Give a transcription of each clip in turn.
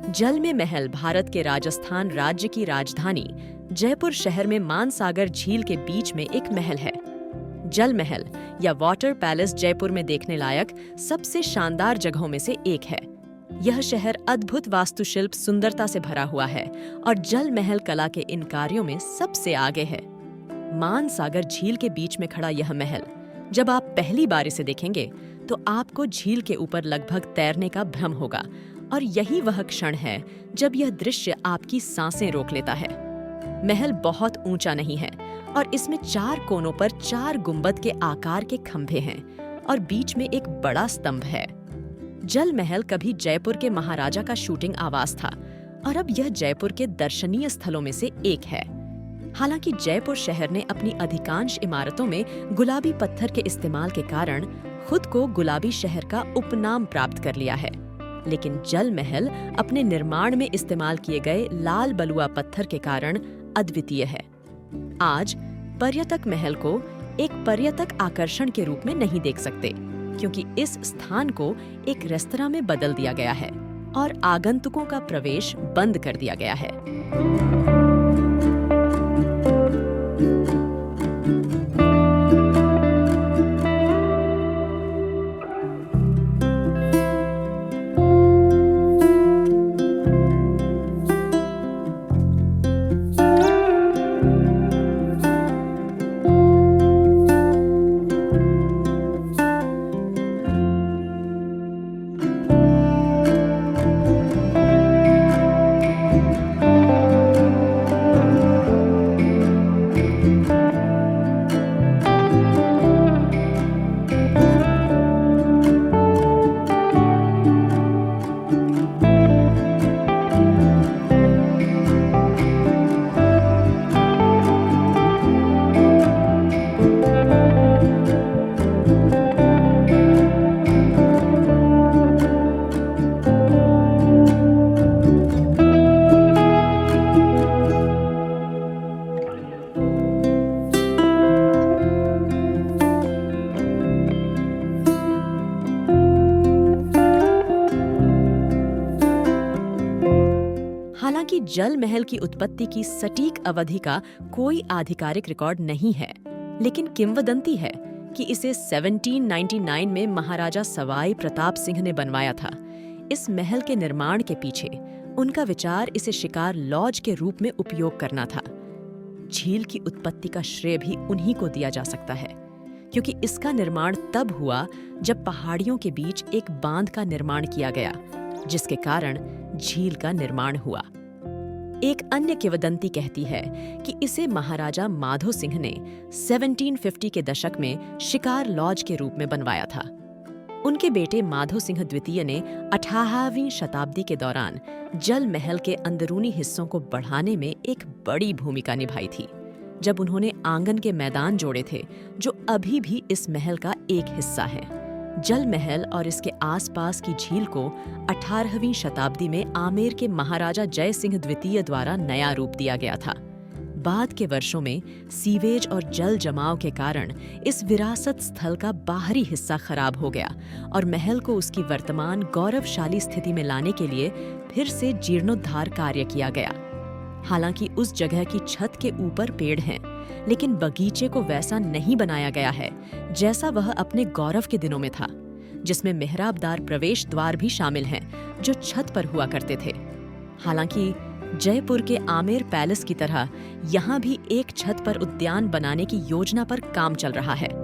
जल में महल भारत के राजस्थान राज्य की राजधानी जयपुर शहर में मानसागर झील के बीच में एक महल है। जल महल या वाटर पैलेस जयपुर में देखने लायक सबसे शानदार जगहों में से एक है। यह शहर अद्भुत वास्तुशिल्प सुंदरता से भरा हुआ है और जल महल कला के इन कार्यों में सबसे आगे है। मानसागर झील के बीच में खड़ा यह महल जब आप पहली बार इसे देखेंगे तो आपको झील के ऊपर लगभग तैरने का भ्रम होगा और यही वह क्षण है जब यह दृश्य आपकी सांसें रोक लेता है। महल बहुत ऊंचा नहीं है और इसमें 4 कोनों पर 4 गुंबद के आकार के खंभे हैं और बीच में एक बड़ा स्तंभ है। जल महल कभी जयपुर के महाराजा का शूटिंग आवास था और अब यह जयपुर के दर्शनीय स्थलों में से एक है। हालांकि जयपुर शहर ने अपनी अधिकांश इमारतों में गुलाबी पत्थर के इस्तेमाल के कारण खुद को गुलाबी शहर का उपनाम प्राप्त कर लिया है, लेकिन जल महल अपने निर्माण में इस्तेमाल किए गए लाल बलुआ पत्थर के कारण अद्वितीय है। आज पर्यटक महल को एक पर्यटक आकर्षण के रूप में नहीं देख सकते, क्योंकि इस स्थान को एक रेस्तरां में बदल दिया गया है और आगंतुकों का प्रवेश बंद कर दिया गया है। हालांकि जल महल की उत्पत्ति की सटीक अवधि का कोई आधिकारिक रिकॉर्ड नहीं है, लेकिन किंवदंती है कि इसे 1799 में महाराजा सवाई प्रताप सिंह ने बनवाया था। इस महल के निर्माण के पीछे उनका विचार इसे शिकार लॉज के रूप में उपयोग करना था। झील की उत्पत्ति का श्रेय भी उन्हीं को दिया जा सकता है, क्योंकि इसका निर्माण तब हुआ जब पहाड़ियों के बीच एक बांध का निर्माण किया गया, जिसके कारण झील का निर्माण हुआ। एक अन्य किंवदंती कहती है कि इसे महाराजा माधो सिंह ने 1750 के दशक में शिकार लॉज के रूप में बनवाया था। उनके बेटे माधो सिंह द्वितीय ने 18वीं शताब्दी के दौरान जल महल के अंदरूनी हिस्सों को बढ़ाने में एक बड़ी भूमिका निभाई थी, जब उन्होंने आंगन के मैदान जोड़े थे, जो अभी भी इस महल का एक हिस्सा है। जल महल और इसके आसपास की झील को 18वीं शताब्दी में आमेर के महाराजा जय सिंह द्वितीय द्वारा नया रूप दिया गया था। बाद के वर्षों में सीवेज और जल जमाव के कारण इस विरासत स्थल का बाहरी हिस्सा खराब हो गया और महल को उसकी वर्तमान गौरवशाली स्थिति में लाने के लिए फिर से जीर्णोद्धार कार्य किया गया। हालांकि उस जगह की छत के ऊपर पेड़ हैं, लेकिन बगीचे को वैसा नहीं बनाया गया है जैसा वह अपने गौरव के दिनों में था, जिसमें मेहराबदार प्रवेश द्वार भी शामिल हैं जो छत पर हुआ करते थे। हालांकि जयपुर के आमेर पैलेस की तरह यहाँ भी एक छत पर उद्यान बनाने की योजना पर काम चल रहा है।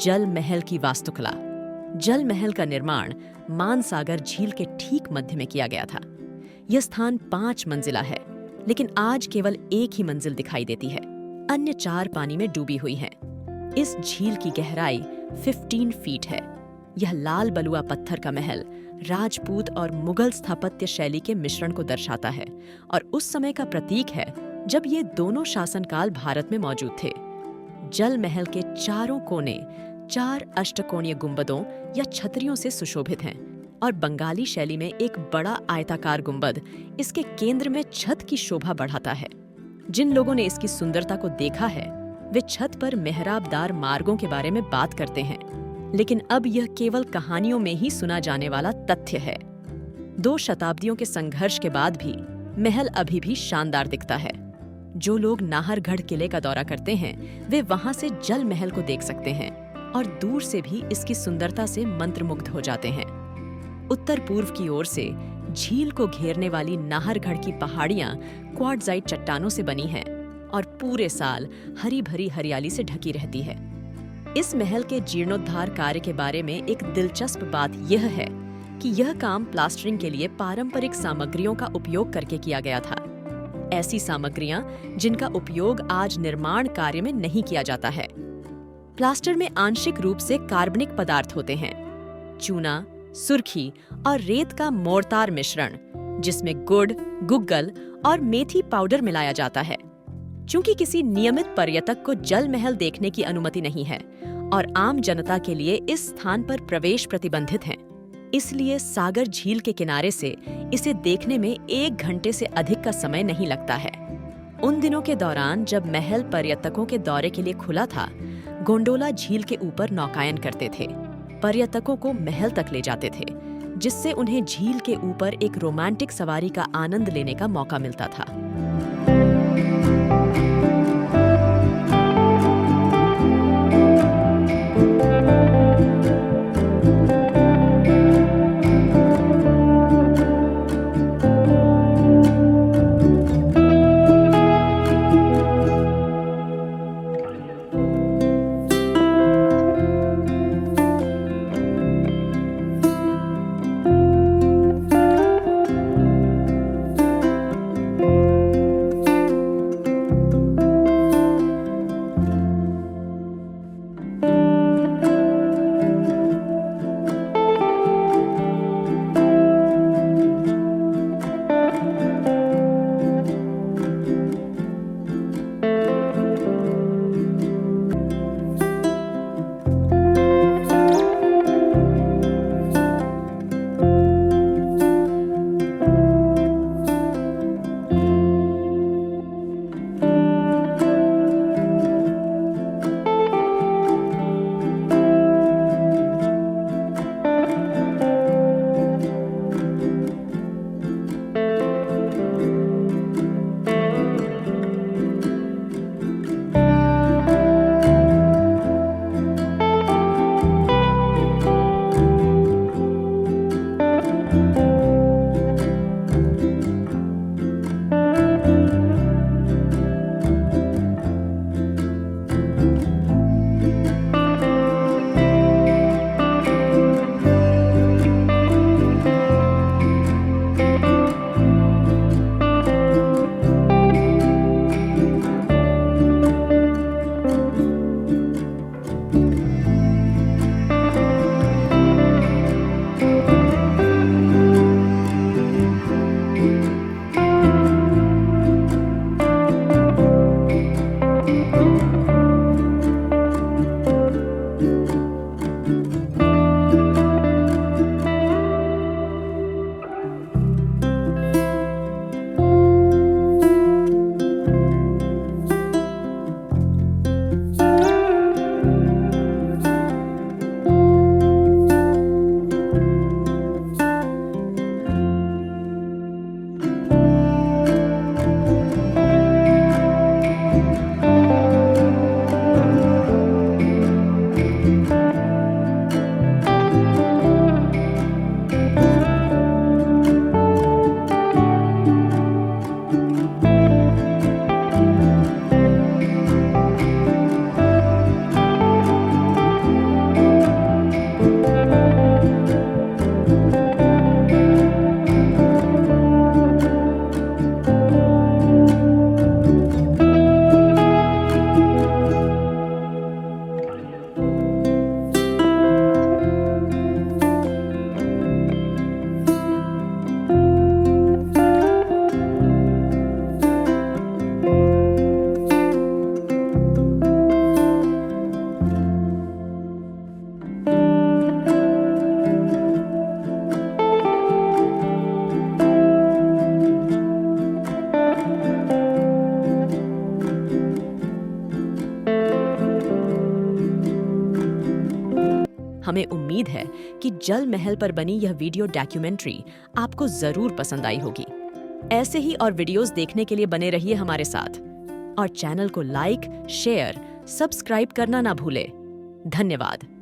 जल महल की वास्तुकला। जल महल का निर्माण मानसागर झील के ठीक मध्य में किया गया था। यह स्थान 5 मंजिला है, लेकिन आज केवल एक ही मंजिल दिखाई देती है, अन्य 4 पानी में डूबी हुई हैं। इस झील की गहराई 15 फीट है। यह लाल बलुआ पत्थर का महल राजपूत और मुगल स्थापत्य शैली के मिश्रण को दर्शाता है और उस समय का प्रतीक है जब ये दोनों शासनकाल भारत में मौजूद थे। जल महल के चारों कोने 4 अष्टकोणीय गुंबदों या छतरियों से सुशोभित हैं और बंगाली शैली में एक बड़ा आयताकार गुंबद इसके केंद्र में छत की शोभा बढ़ाता है। जिन लोगों ने इसकी सुंदरता को देखा है वे छत पर मेहराबदार मार्गों के बारे में बात करते हैं, लेकिन अब यह केवल कहानियों में ही सुना जाने वाला तथ्य है। 2 शताब्दियों के संघर्ष के बाद भी महल अभी भी शानदार दिखता है। जो लोग नाहरगढ़ किले का दौरा करते हैं वे वहां से जल महल को देख सकते हैं और दूर से भी इसकी सुंदरता से मंत्रमुग्ध हो जाते हैं। उत्तर पूर्व की ओर से झील को घेरने वाली नाहरगढ़ की पहाड़ियां क्वार्ट्जाइट चट्टानों से बनी हैं और पूरे साल हरी भरी हरियाली से ढकी रहती है। इस महल के जीर्णोद्धार कार्य के बारे में एक दिलचस्प बात यह है कि यह काम प्लास्टरिंग के लिए पारंपरिक सामग्रियों का उपयोग करके किया गया था। ऐसी सामग्रियां जिनका उपयोग आज निर्माण कार्य में नहीं किया जाता है। प्लास्टर में आंशिक रूप से कार्बनिक पदार्थ होते हैं, चूना, सुर्खी और रेत का मोर्टार मिश्रण, जिसमें गुड़, गुग्गल और मेथी पाउडर मिलाया जाता है। चूंकि किसी नियमित पर्यटक को जल महल देखने की अनुमति नहीं है और आम जनता के लिए इस स्थान पर प्रवेश प्रतिबंधित है, इसलिए सागर झील के किनारे से इसे देखने में 1 घंटे से अधिक का समय नहीं लगता है। उन दिनों के दौरान जब महल पर्यटकों के दौरे के लिए खुला था, गोंडोला झील के ऊपर नौकायन करते थे, पर्यटकों को महल तक ले जाते थे, जिससे उन्हें झील के ऊपर एक रोमांटिक सवारी का आनंद लेने का मौका मिलता था। हमें उम्मीद है कि जल महल पर बनी यह वीडियो डॉक्यूमेंट्री आपको जरूर पसंद आई होगी। ऐसे ही और वीडियोस देखने के लिए बने रहिए हमारे साथ और चैनल को लाइक, शेयर, सब्सक्राइब करना ना भूलें। धन्यवाद।